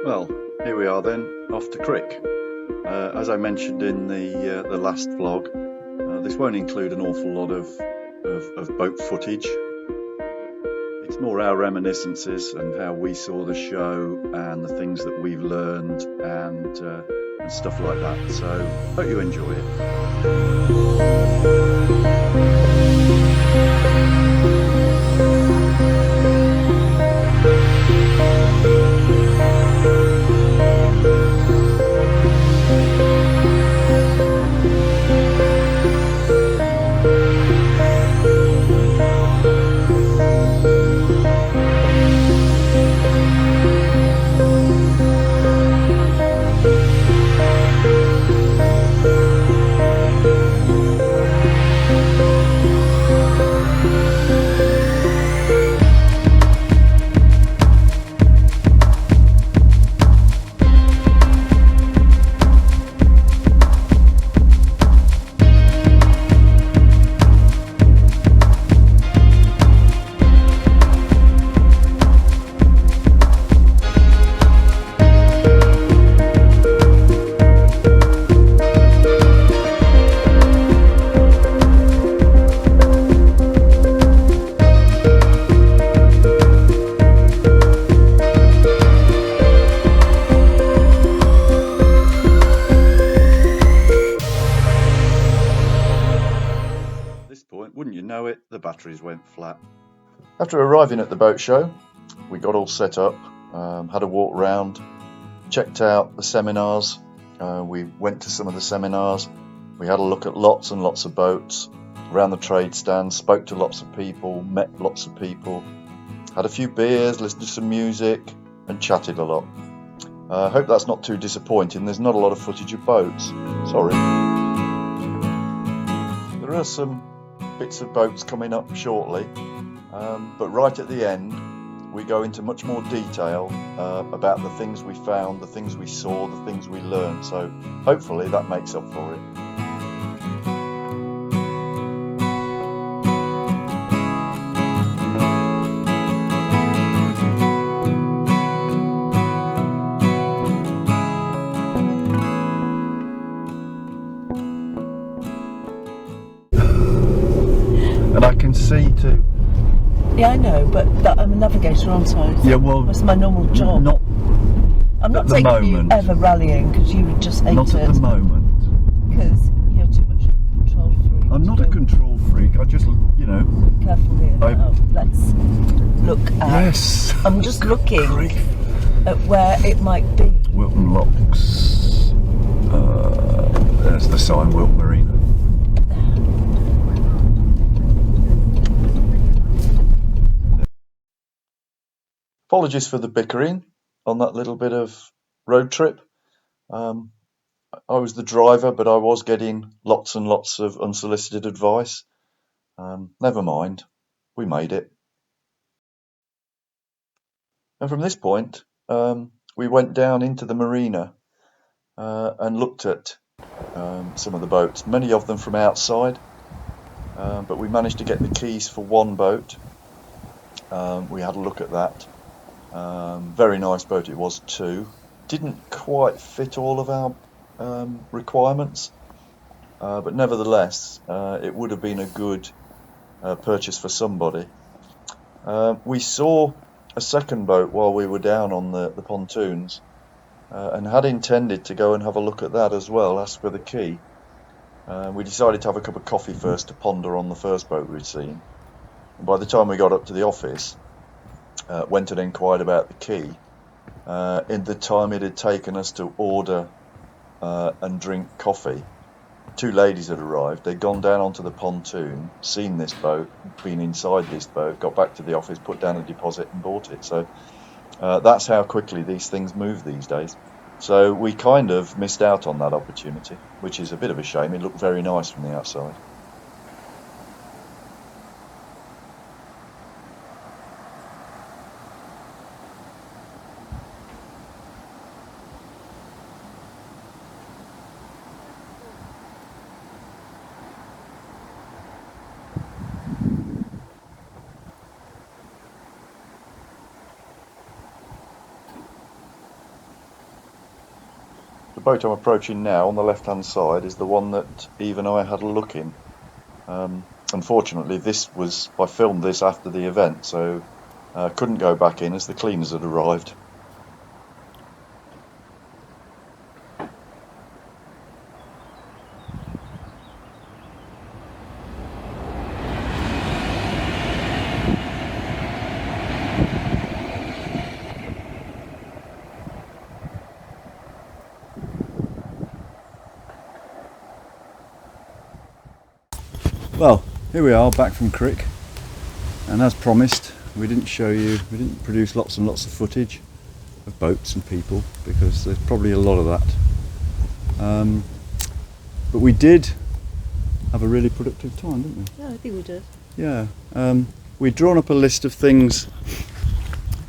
Well, here we are then, off to Crick. As I mentioned in the last vlog, this won't include an awful lot of boat footage. It's more our reminiscences and how we saw the show and the things that we've learned and stuff like that. So, hope you enjoy it. Wouldn't you know it, the batteries went flat. After arriving at the boat show, we got all set up, had a walk round, checked out the seminars. We went to some of the seminars. We had a look at lots and lots of boats around the trade stand, spoke to lots of people, met lots of people, had a few beers, listened to some music and chatted a lot. I hope that's not too disappointing. There's not a lot of footage of boats. Sorry. There are some bits of boats coming up shortly, but right at the end we go into much more detail about the things we found, the things we saw, the things we learned, so hopefully that makes up for it. And I can see too. Yeah, I know, but I'm a navigator, aren't I? Yeah, well, that's my normal job. Not I'm not at the taking moment. you ever rallying because you would just hate not it. Not at the moment. Because you're too much of a control freak. I'm not a control freak. I just, you know. Careful here. Now. Let's look at. Yes. I'm just looking at where it might be. Wilton Locks. There's the sign, Wilton Marina. Apologies for the bickering on that little bit of road trip. I was the driver, but I was getting lots and lots of unsolicited advice. Never mind, we made it. And from this point, we went down into the marina and looked at some of the boats, many of them from outside, but we managed to get the keys for one boat. We had a look at that. Very nice boat it was too. Didn't quite fit all of our requirements, but nevertheless it would have been a good purchase for somebody. We saw a second boat while we were down on the pontoons and had intended to go and have a look at that as well, ask for the key. We decided to have a cup of coffee first to ponder on the first boat we'd seen, and by the time we got up to the office, went and inquired about the key. In the time it had taken us to order and drink coffee, two ladies had arrived. They'd gone down onto the pontoon, seen this boat, been inside this boat, got back to the office, put down a deposit and bought it. So that's how quickly these things move these days. So we kind of missed out on that opportunity, which is a bit of a shame. It looked very nice from the outside. boat I'm approaching now on the left-hand side is the one that Eve and I had a look in. Unfortunately, I filmed this after the event, so couldn't go back in as the cleaners had arrived. Well, here we are back from Crick, and as promised, we didn't produce lots and lots of footage of boats and people because there's probably a lot of that. But we did have a really productive time, didn't we? Yeah, I think we did. Yeah. We'd drawn up a list of things,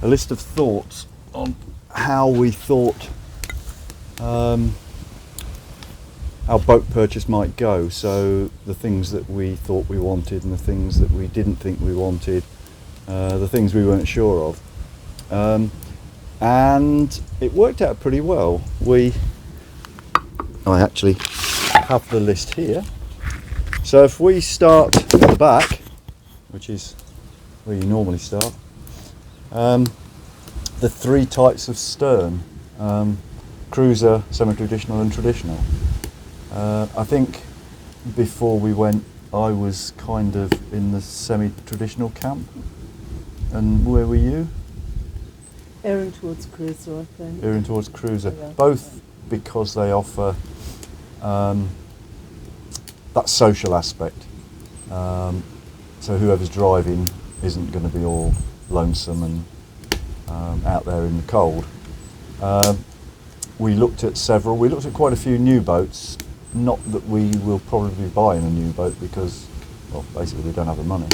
a list of thoughts on how we thought our boat purchase might go. So the things that we thought we wanted and the things that we didn't think we wanted, the things we weren't sure of. And it worked out pretty well. I actually have the list here. So if we start at the back, which is where you normally start, the three types of stern, cruiser, semi-traditional and traditional. I think before we went I was kind of in the semi-traditional camp. And where were you? Erring towards cruiser, I think. Erring towards cruiser. Yeah. Both because they offer that social aspect. So whoever's driving isn't going to be all lonesome and out there in the cold. We looked at quite a few new boats. Not that we will probably be buying a new boat because, well, basically we don't have the money.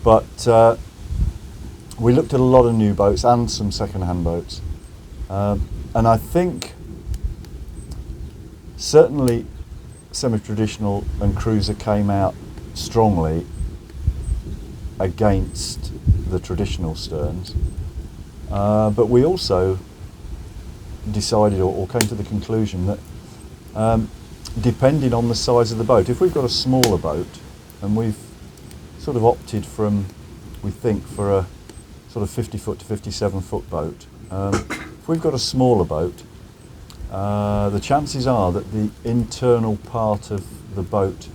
But we looked at a lot of new boats and some second-hand boats. And I think certainly semi-traditional and cruiser came out strongly against the traditional sterns. But we also decided or came to the conclusion that depending on the size of the boat, if we've got a smaller boat and we've sort of opted we think for a sort of 50 foot to 57 foot boat, if we've got a smaller boat, the chances are that the internal part of the boat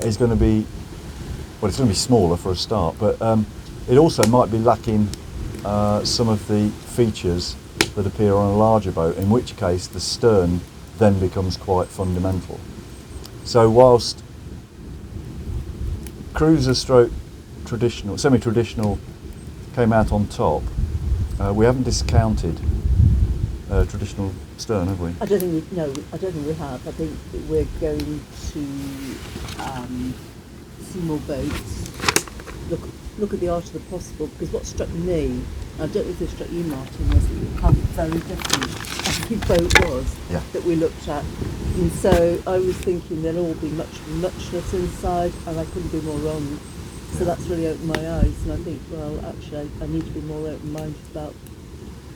is going to be, well, it's going to be smaller for a start, but it also might be lacking some of the features that appear on a larger boat, in which case the stern then becomes quite fundamental. So whilst cruiser stroke traditional, semi-traditional came out on top, we haven't discounted traditional stern, have we? I don't think we have. I think we're going to see more boats. Look at the art of the possible, because what struck me, I don't know if it struck you, Martin, was how very different every boat was that we looked at. And so I was thinking there'll all be muchness inside, and I couldn't be more wrong. So that's really opened my eyes, and I think, well, actually, I need to be more open-minded about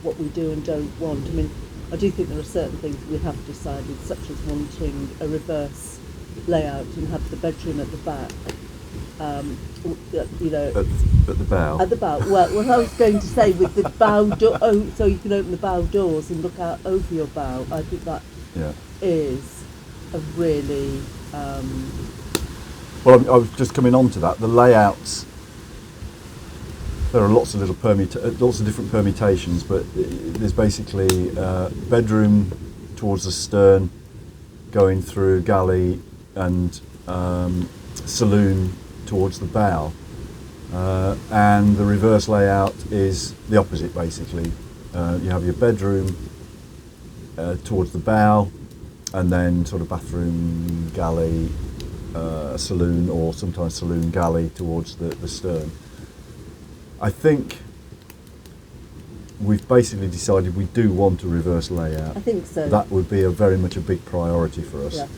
what we do and don't want. I mean, I do think there are certain things we have decided, such as wanting a reverse layout and have the bedroom at the back. You know, at the bow. At the bow. Well, I was going to say with the bow door, so you can open the bow doors and look out over your bow. I think that is a really. Well, I was just coming on to that. The layouts. There are lots of different permutations, but there's basically bedroom towards the stern, going through galley and saloon towards the bow, and the reverse layout is the opposite. Basically, you have your bedroom towards the bow, and then sort of bathroom, galley, saloon, or sometimes saloon galley towards the stern. I think we've basically decided we do want a reverse layout. I think so. That would be very much a big priority for us. Yeah.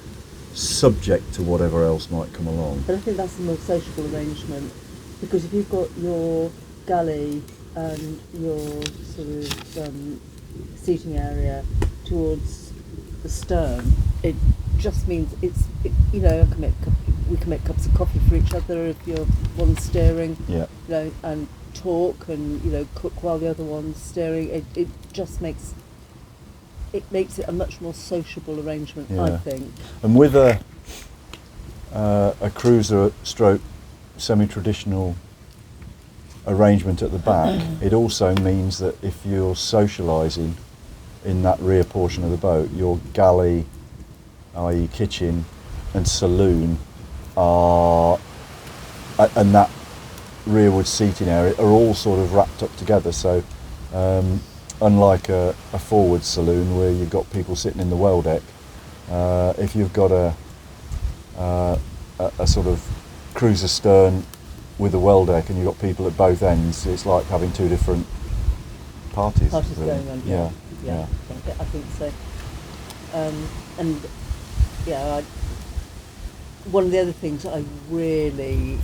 Subject to whatever else might come along. But I think that's a more sociable arrangement, because if you've got your galley and your sort of seating area towards the stern, it just means you know, we can make cups of coffee for each other if you're one steering, Yeah. you know, and talk and, you know, cook while the other one's steering. It just makes it a much more sociable arrangement, Yeah. I think. And with a cruiser stroke semi-traditional arrangement at the back, it also means that if you're socialising in that rear portion of the boat, your galley, i.e. kitchen and saloon, and that rearward seating area are all sort of wrapped up together. So unlike a forward saloon where you've got people sitting in the well deck, if you've got a sort of cruiser stern with a well deck and you've got people at both ends, it's like having two different parties really. Going on. Yeah. I think so. And yeah, one of the other things I really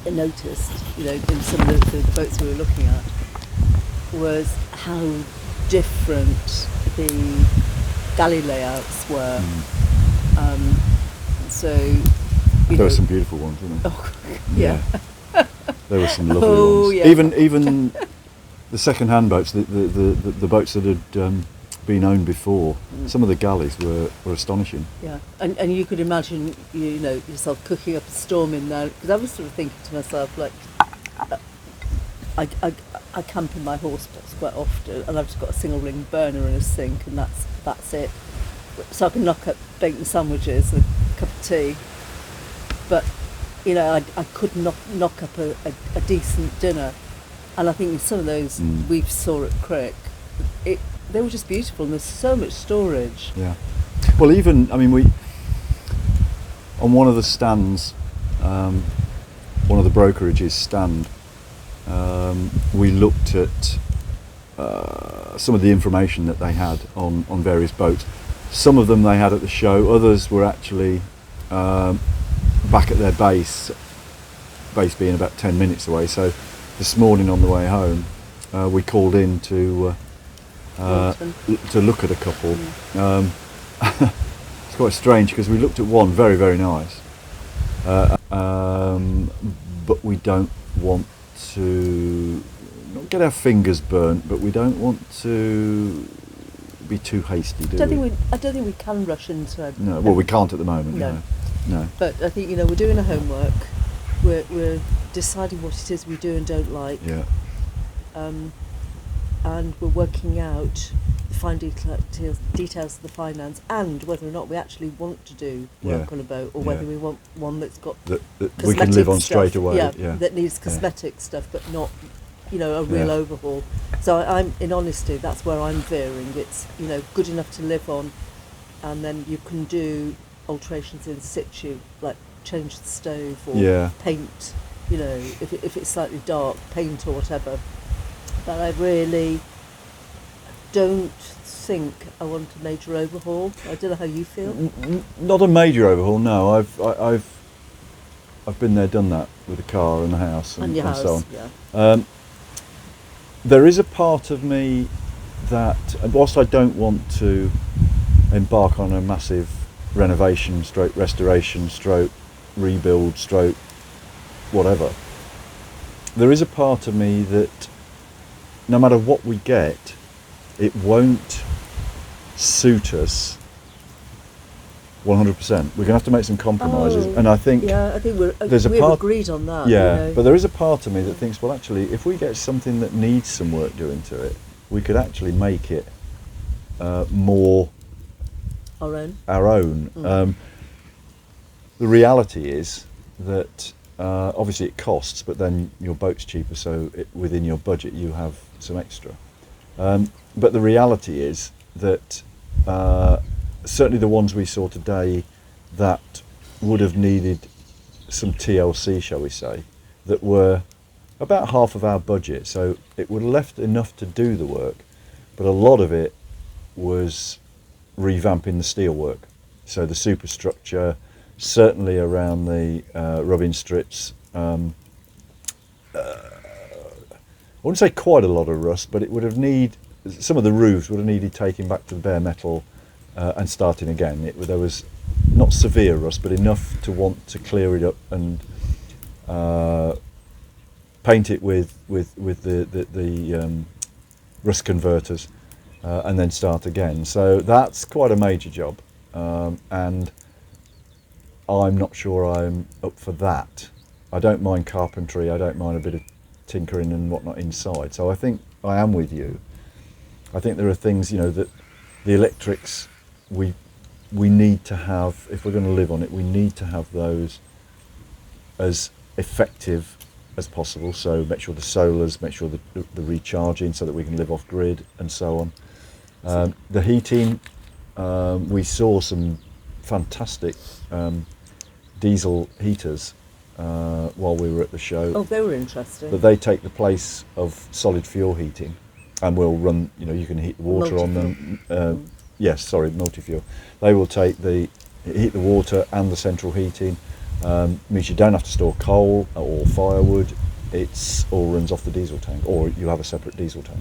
noticed, you know, in some of the boats we were looking at, was how different the galley layouts were. So there were some beautiful ones, weren't there? Oh, yeah. There were some lovely ones. Yeah. Even the second-hand boats, the boats that had been owned before, some of the galleys were astonishing. Yeah, and you could imagine, you know, yourself cooking up a storm in there, because I was sort of thinking to myself, like, I camp in my horse box quite often, and I've just got a single ring burner and a sink, and that's it. So I can knock up bacon sandwiches, a cup of tea, but you know, I could knock up a decent dinner, and I think in some of those we saw at Crick, they were just beautiful, and there's so much storage. Yeah. Well, even, I mean, we, on one of the stands, one of the brokerages stand, we looked at some of the information that they had on various boats. Some of them they had at the show, others were actually back at their base being about 10 minutes away. So this morning on the way home, we called in to look at a couple. It's quite strange because we looked at one, very, very nice, but we don't want to not get our fingers burnt, but we don't want to be too hasty, do we? I don't think we can rush into it. No, well, we can't at the moment. No. But I think, you know, we're doing our homework. We're deciding what it is we do and don't like. Yeah. And we're working out the fine details of the finance, and whether or not we actually want to do work on a boat, or whether we want one that's got that we can live on straight away. Yeah, that needs cosmetic stuff, but not, you know, a real overhaul. So I'm, in honesty, that's where I'm veering. It's, you know, good enough to live on, and then you can do alterations in situ, like change the stove or paint, you know, if it's slightly dark, paint or whatever. But I really don't think I want a major overhaul. I don't know how you feel. Not a major overhaul, no. I've been there, done that with a car and a house and so on. Yeah. There is a part of me that, whilst I don't want to embark on a massive renovation, stroke restoration, stroke rebuild, stroke whatever, there is a part of me that no matter what we get, it won't suit us 100%. We're going to have to make some compromises, and I think we've agreed on that. Yeah, you know. But there is a part of me that thinks, well, actually, if we get something that needs some work doing to it, we could actually make it more our own. The reality is that obviously it costs, but then your boat's cheaper, so within your budget you have some extra. But the reality is that certainly the ones we saw today that would have needed some TLC, shall we say, that were about half of our budget, so it would have left enough to do the work, but a lot of it was revamping the steelwork. So the superstructure, certainly around the rubbing strips, I wouldn't say quite a lot of rust, but it would have some of the roofs would have needed taking back to the bare metal and starting again. There was not severe rust, but enough to want to clear it up and paint it with the rust converters and then start again. So that's quite a major job, and I'm not sure I'm up for that. I don't mind carpentry, I don't mind a bit of tinkering and whatnot inside. So I think I am with you. I think there are things, that the electrics we need to have, if we're going to live on it, we need to have those as effective as possible. So make sure the solars, make sure the recharging so that we can live off grid and so on. The heating, we saw some fantastic diesel heaters while we were at the show. Oh, they were interesting. But they take the place of solid fuel heating, and will run, you can heat the water on them. Yes, sorry, multi-fuel. They will heat the water and the central heating. Means you don't have to store coal or firewood. It's all runs off the diesel tank, or you have a separate diesel tank.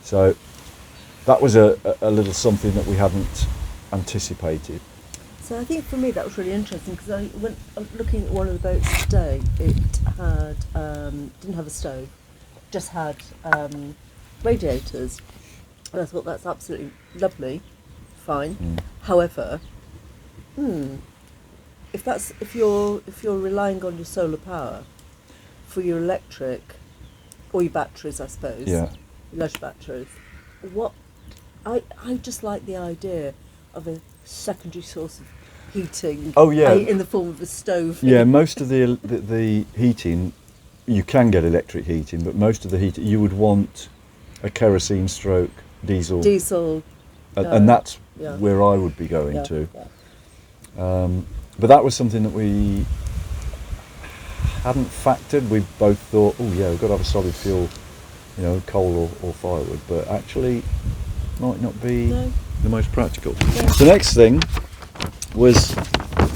So that was a little something that we hadn't anticipated. So I think for me that was really interesting, because I was looking at one of the boats today. It had didn't have a stove, just had radiators, and I thought that's absolutely lovely, fine. However, if you're relying on your solar power for your electric or your batteries, I suppose, Yeah. your leisure batteries, I just like the idea of a secondary source of heating. Oh, yeah. In the form of a stove. Yeah, most of the heating, you can get electric heating, but most of the heating you would want a kerosene stroke diesel. And that's where I would be going to. Yeah. But that was something that we hadn't factored. We both thought, oh yeah, we've got to have a solid fuel, coal or firewood, but actually might not be the most practical. Yeah. The next thing was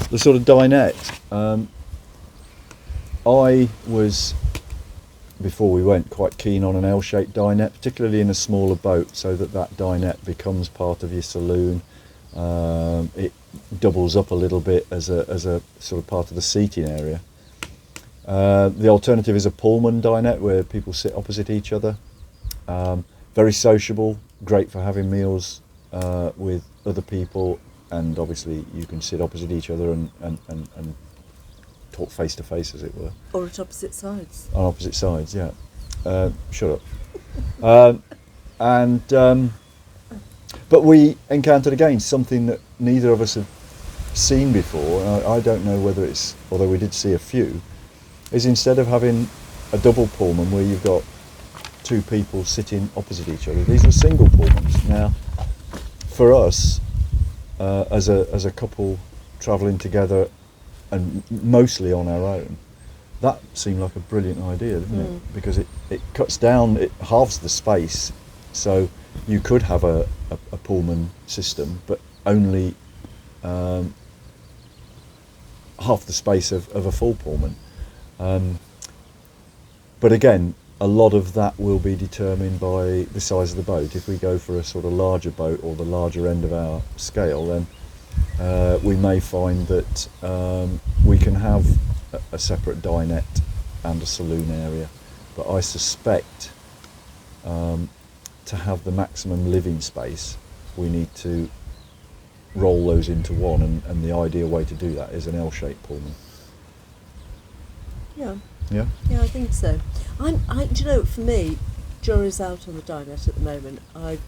the sort of dinette. I was, before we went, quite keen on an L-shaped dinette, particularly in a smaller boat, so that dinette becomes part of your saloon. It doubles up a little bit as a sort of part of the seating area. The alternative is a Pullman dinette, where people sit opposite each other. Very sociable, great for having meals with other people, and obviously you can sit opposite each other and talk face to face, as it were. Or at opposite sides. On opposite sides, yeah. Shut up. But we encountered again something that neither of us had seen before. And I don't know whether it's, although we did see a few, is instead of having a double Pullman where you've got two people sitting opposite each other, these were single Pullmans. Now, for us, as a couple travelling together and mostly on our own, that seemed like a brilliant idea, didn't it? Because it cuts down, it halves the space, so you could have a Pullman system, but only half the space of a full Pullman. But again, a lot of that will be determined by the size of the boat. If we go for a sort of larger boat or the larger end of our scale, then we may find that we can have a separate dinette and a saloon area. But I suspect to have the maximum living space, we need to roll those into one, and the ideal way to do that is an L-shaped Pullman. Yeah. Yeah? Yeah, I think so. Do you know, for me, jury's out on the dinette at the moment. I've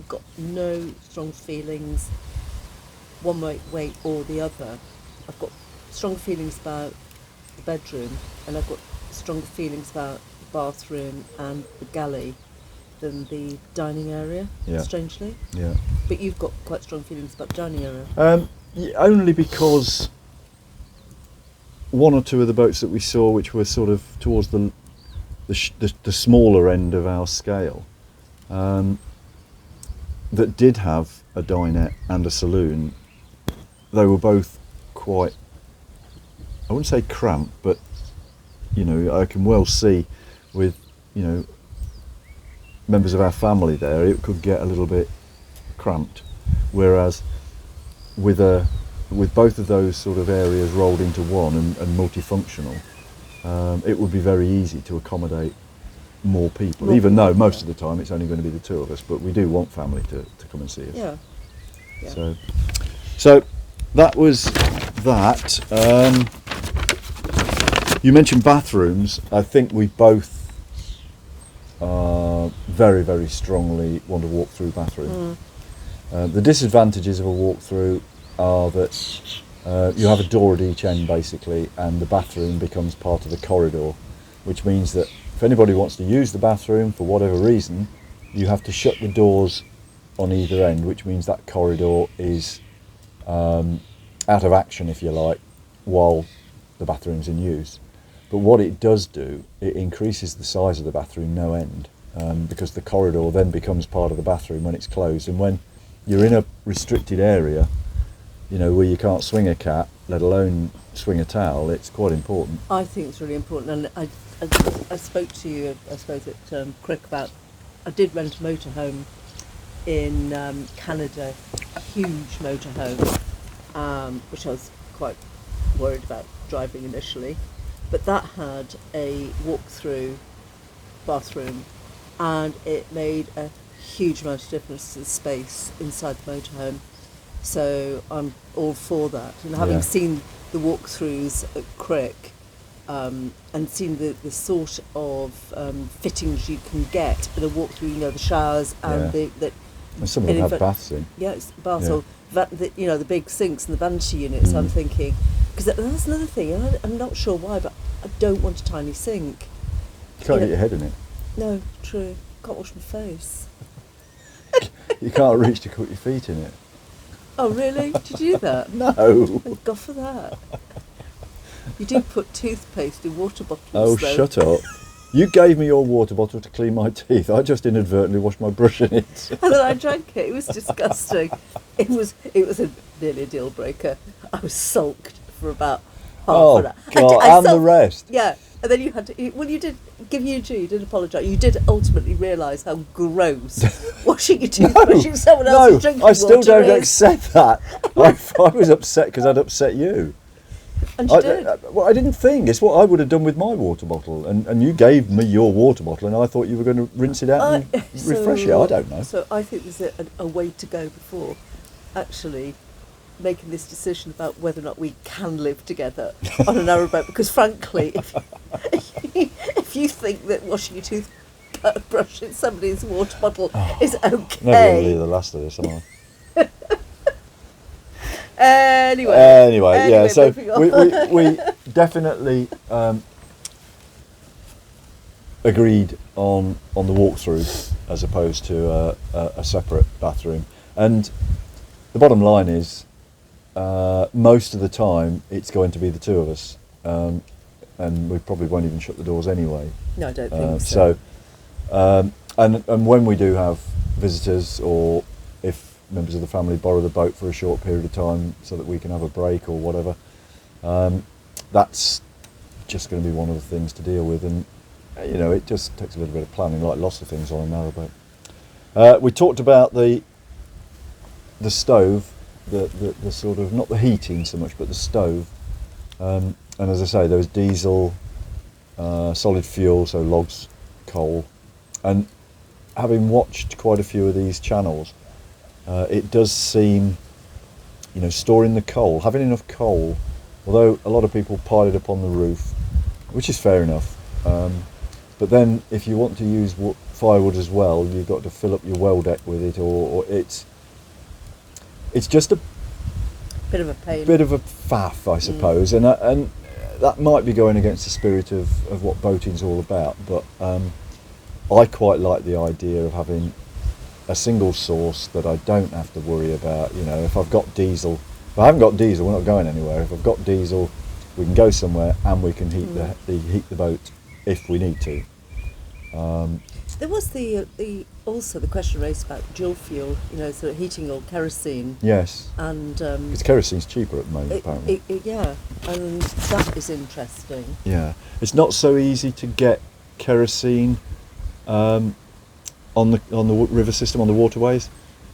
got no strong feelings one way or the other. I've got strong feelings about the bedroom, and I've got stronger feelings about the bathroom and the galley than the dining area, strangely. Yeah. But you've got quite strong feelings about the dining area. Only because one or two of the boats that we saw, which were sort of towards the smaller end of our scale, that did have a dinette and a saloon, they were both quite, I wouldn't say cramped, but I can well see with members of our family there, it could get a little bit cramped. Whereas with both of those sort of areas rolled into one and multifunctional, it would be very easy to accommodate more people, even though most of the time it's only going to be the two of us, but we do want family to come and see us. Yeah. So that was that. You mentioned bathrooms. I think we both very, very strongly want a walk-through bathroom. The disadvantages of a walk-through are that you have a door at each end basically, and the bathroom becomes part of the corridor, which means that if anybody wants to use the bathroom for whatever reason, you have to shut the doors on either end, which means that corridor is out of action, if you like, while the bathroom's in use. But what it does do, it increases the size of the bathroom no end, because the corridor then becomes part of the bathroom when it's closed. And when you're in a restricted area, you know, where you can't swing a cat, let alone swing a towel, it's quite important. I think it's really important, and I spoke to you, I suppose, at Crick about, I did rent a motorhome in Canada, a huge motorhome, which I was quite worried about driving initially, but that had a walk-through bathroom, and it made a huge amount of difference to the space inside the motorhome. So I'm all for that. And having seen the walkthroughs at Crick, and seen the sort of fittings you can get in a walkthrough, you know, the showers and and some of them have baths in. Yeah, it's baths, or you know, the big sinks and the vanity units. I'm thinking, because that's another thing, and I'm not sure why, but I don't want a tiny sink. You can't get your head in it. No, true. Can't wash my face. You can't reach to put your feet in it. Oh, really? Did you do that? No. Thank God for that. You do put toothpaste in water bottles. Oh, though. Shut up. You gave me your water bottle to clean my teeth. I just inadvertently washed my brush in it. And then I drank it. It was disgusting. It was nearly a deal breaker. I was sulked for about half an hour. God, and the rest. Yeah. And then you had to, well, you did give you due, you did apologise. You did ultimately realise how gross washing your toothbrush in someone else's drinking water I still don't is. accept that. I was upset because I'd upset you. And you did. Well, I didn't think. It's what I would have done with my water bottle. And you gave me your water bottle, and I thought you were going to rinse it out and refresh it. I don't know. So I think there's a way to go before actually making this decision about whether or not we can live together on a narrowboat. Because frankly, if you think that washing your toothbrush in somebody's water bottle is okay, Never going to be the last of this, am I? Anyway, yeah. So we definitely agreed on the walkthrough as opposed to a separate bathroom. And the bottom line is, most of the time it's going to be the two of us, and we probably won't even shut the doors anyway. No, I don't think so. And when we do have visitors, or if members of the family borrow the boat for a short period of time so that we can have a break or whatever, that's just going to be one of the things to deal with. And you know, it just takes a little bit of planning, like lots of things on a narrowboat. We talked about the stove, the sort of, not the heating so much, but the stove. And as I say, there was diesel, solid fuel, so logs, coal. And having watched quite a few of these channels, it does seem, you know, storing the coal, having enough coal, although a lot of people pile it up on the roof, which is fair enough. But then if you want to use firewood as well, you've got to fill up your well deck with it, or it's just a bit of a pain, bit of a faff, I suppose. And that might be going against the spirit of what boating's all about, but I quite like the idea of having a single source that I don't have to worry about. You know, if I've got diesel, if I haven't got diesel, we're not going anywhere. If I've got diesel, we can go somewhere and we can heat the boat if we need to. There was also the question raised about dual fuel, you know, sort of heating or kerosene. Yes. And because kerosene's cheaper at the moment, apparently. Yeah, and that is interesting. Yeah, it's not so easy to get kerosene. on the river system, on the waterways.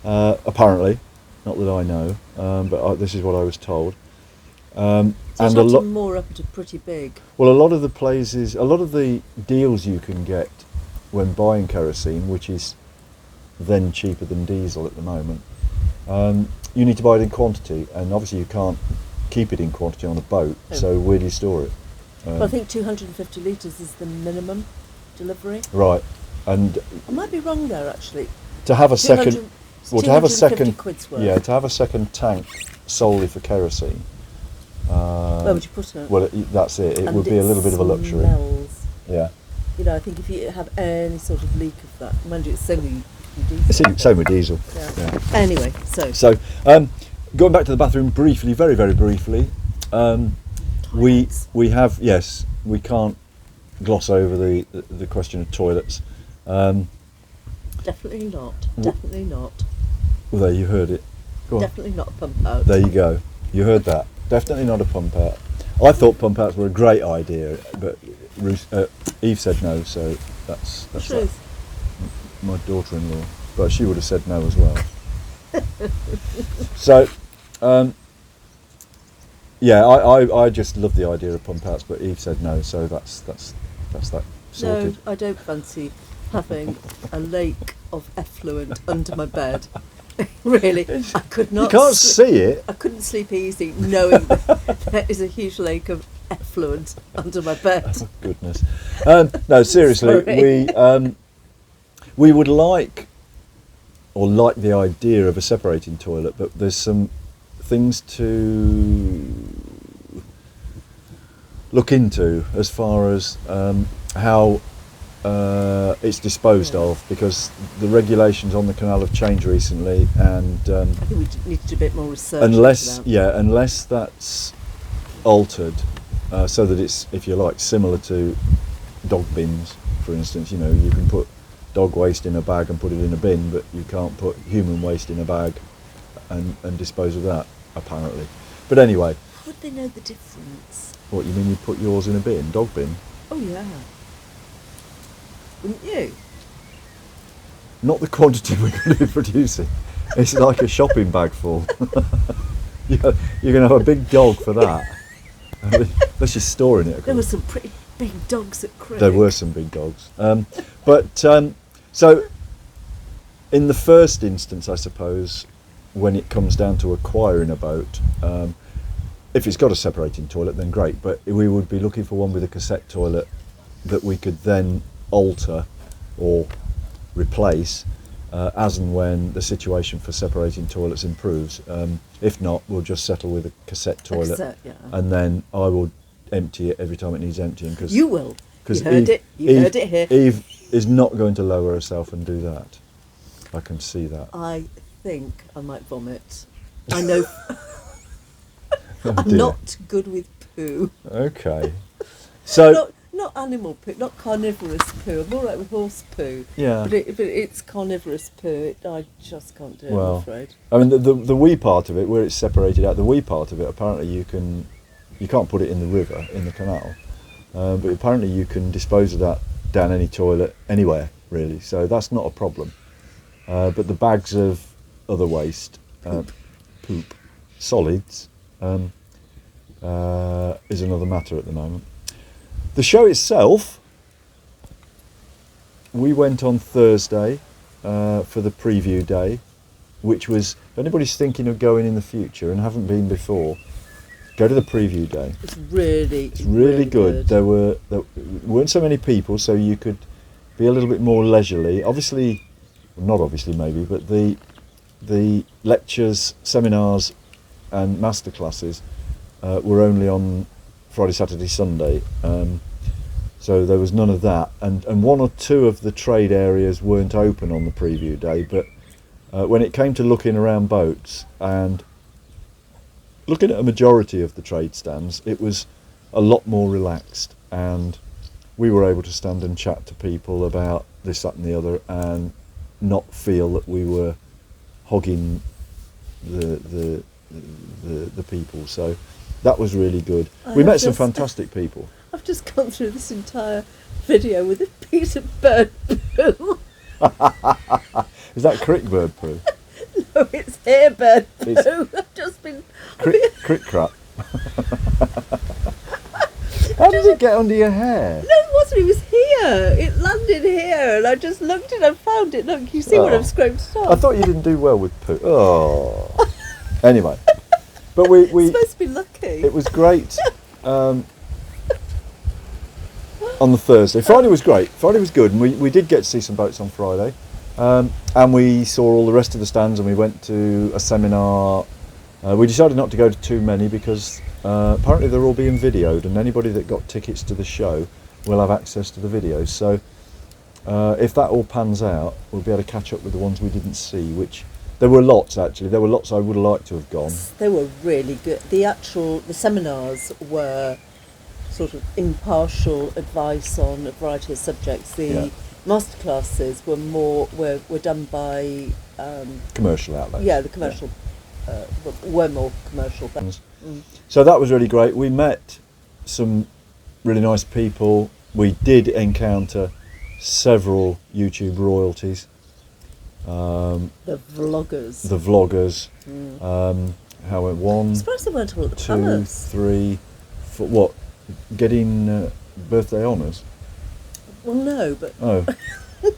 Apparently, not that I know, but this is what I was told. So and a lot more up to pretty big. Well, a lot of the deals you can get when buying kerosene, which is then cheaper than diesel at the moment, you need to buy it in quantity, and obviously you can't keep it in quantity on a boat. So where do you store it? Well, I think 250 litres is the minimum delivery. Right, and I might be wrong there actually. To have a second, well, to have a second, quid's worth. yeah, to have a second tank solely for kerosene. Where would you put it? Well, that's it. It would be a little bit of a luxury. Smells. Yeah. You know, I think if you have any sort of leak of that, mind you, it's same with diesel. Same with diesel. Yeah. Anyway, so going back to the bathroom briefly, very very briefly, we have, yes, we can't gloss over the question of toilets. Definitely not. Definitely not. Well, there, you heard it. Go on. Definitely not a pump out. There you go. You heard that. Definitely not a pump out. I thought pump outs were a great idea, but Eve said no, so that's that. My daughter-in-law, but she would have said no as well. So, yeah, I just love the idea of pump outs, but Eve said no, so that's that sorted. No, I don't fancy having a lake of effluent under my bed. Really, I could not. You can't see it. I couldn't sleep easy knowing that there is a huge lake of effluent under my bed. Oh, goodness. No, seriously, we would like the idea of a separating toilet, but there's some things to look into as far as how it's disposed of, because the regulations on the canal have changed recently, and I think we need to do a bit more research. Unless that's altered so that it's, if you like, similar to dog bins, for instance. You know, you can put dog waste in a bag and put it in a bin, but you can't put human waste in a bag and dispose of that, apparently. But anyway. How would they know the difference? What, you mean you put yours in a bin, dog bin? Oh yeah. Wouldn't you? Not the quantity we're going to be producing. It's like a shopping bag full. You're going to have a big dog for that. Unless you're storing it. There were some pretty big dogs at Crick. There were some big dogs. So, in the first instance, I suppose, when it comes down to acquiring a boat, if it's got a separating toilet, then great. But we would be looking for one with a cassette toilet that we could then alter or replace as and when the situation for separating toilets improves. If not, we'll just settle with a cassette toilet, and then I will empty it every time it needs emptying. Cause, you will. Because you heard it here. Eve is not going to lower herself and do that. I can see that. I think I might vomit. I know. Oh, I'm not good with poo. Okay. So. Not animal poo, not carnivorous poo. I'm all right with horse poo. Yeah. But it's carnivorous poo. I just can't do it, I'm afraid. I mean, the wee part of it, where it's separated out, the wee part of it, apparently you can't put it in the river, in the canal, but apparently you can dispose of that down any toilet, anywhere, really. So that's not a problem. But the bags of other waste, poop, solids, is another matter at the moment. The show itself, we went on Thursday for the preview day, which was, if anybody's thinking of going in the future and haven't been before, go to the preview day. It's really good. There weren't so many people, so you could be a little bit more leisurely. Obviously, well, not obviously maybe, but the lectures, seminars and masterclasses were only on Friday, Saturday, Sunday, so there was none of that, and one or two of the trade areas weren't open on the preview day, but when it came to looking around boats and looking at a majority of the trade stands, it was a lot more relaxed, and we were able to stand and chat to people about this, that and the other, and not feel that we were hogging the people. So that was really good. We met some fantastic people. I've just gone through this entire video with a piece of bird poo. Is that crick bird poo? No, it's hairbird poo. It's- I've just been... Crick crap. How did it get under your hair? No, it wasn't. It was here. It landed here, and I just looked and I found it. Look, you see what Oh. I've scraped it off. I thought you didn't do well with poo. Oh. Anyway, but we It's supposed to be lucky. it was great on the Thursday. Friday was great. Friday was good, and we did get to see some boats on Friday, and we saw all the rest of the stands, and we went to a seminar. We decided not to go to too many because apparently they're all being videoed, and anybody that got tickets to the show will have access to the videos. So if that all pans out, we'll be able to catch up with the ones we didn't see, which there were lots actually. There were lots I would have liked to have gone. They were really good. The seminars were sort of impartial advice on a variety of subjects. The masterclasses were done by Commercial outlets. the commercial were more commercial. But, So that was really great. We met some really nice people. We did encounter several YouTube royalties. the vloggers. The vloggers. How it I'm one, surprised they weren't all at the 2, palace. 3, 4, what? Getting birthday honours? Well, no, but Oh, I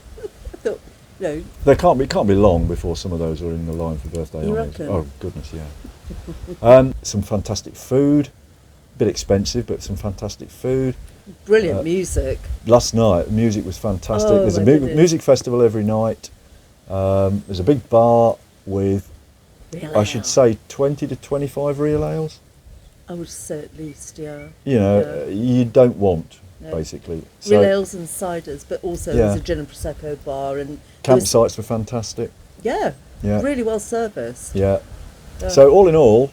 thought, there can't be long before some of those are in the line for birthday You honours. reckon? Oh goodness, yeah. Some fantastic food, a bit expensive, but some fantastic food. brilliant music. Last night, the music was fantastic. Oh, There's a my goodness. music festival every night. There's a big bar with, Real I should ale. say, 20 to 25 real ales. I would say at least, yeah. You know, Yeah. you don't want, No. basically. Real So ales and ciders, but also Yeah. there's a gin and prosecco bar, and there was- campsites were fantastic. yeah, Yeah. really well serviced. Yeah. Yeah. So all in all,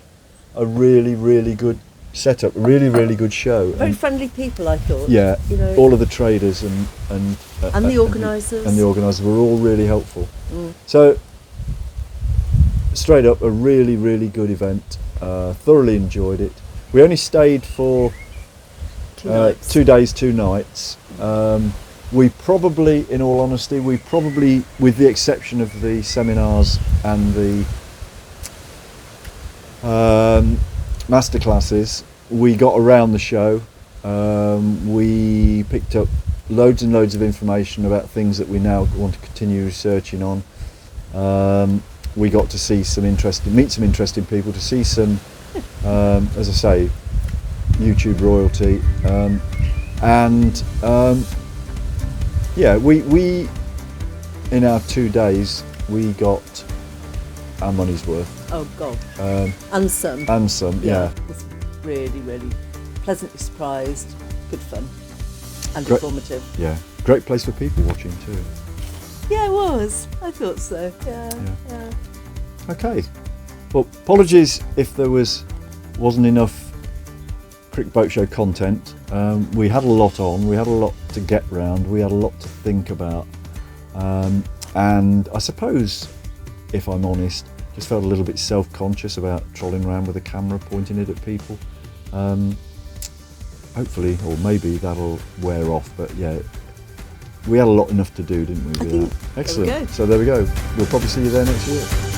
a really, really good setup. Really, really good show. Very And, friendly people, I thought. yeah. you know, All of the traders and the organisers. and the organisers were all really helpful. Mm. So straight up, a really, really good event. Thoroughly enjoyed it. We only stayed for 2 nights. 2 days, 2 nights. We probably, in all honesty, with the exception of the seminars and the masterclasses, we got around the show. We picked up loads and loads of information about things that we now want to continue researching on. We got to see meet some interesting people, to see some, as I say, YouTube royalty, and we in our 2 days we got our money's worth, Oh God, and and some. some, Was really, really pleasantly surprised. Good fun and Great. informative. yeah, great place for people watching too. Yeah, it was. I thought so. Yeah. Okay, well, apologies if there wasn't enough Crick Boat Show content. We had a lot on, we had a lot to get round, we had a lot to think about, and I suppose, if I'm honest, just felt a little bit self-conscious about trolling around with a camera, pointing it at people. Hopefully, or maybe that'll wear off, but yeah, we had enough to do, didn't we? I think Excellent. there we go. So there we go. We'll probably see you there next year.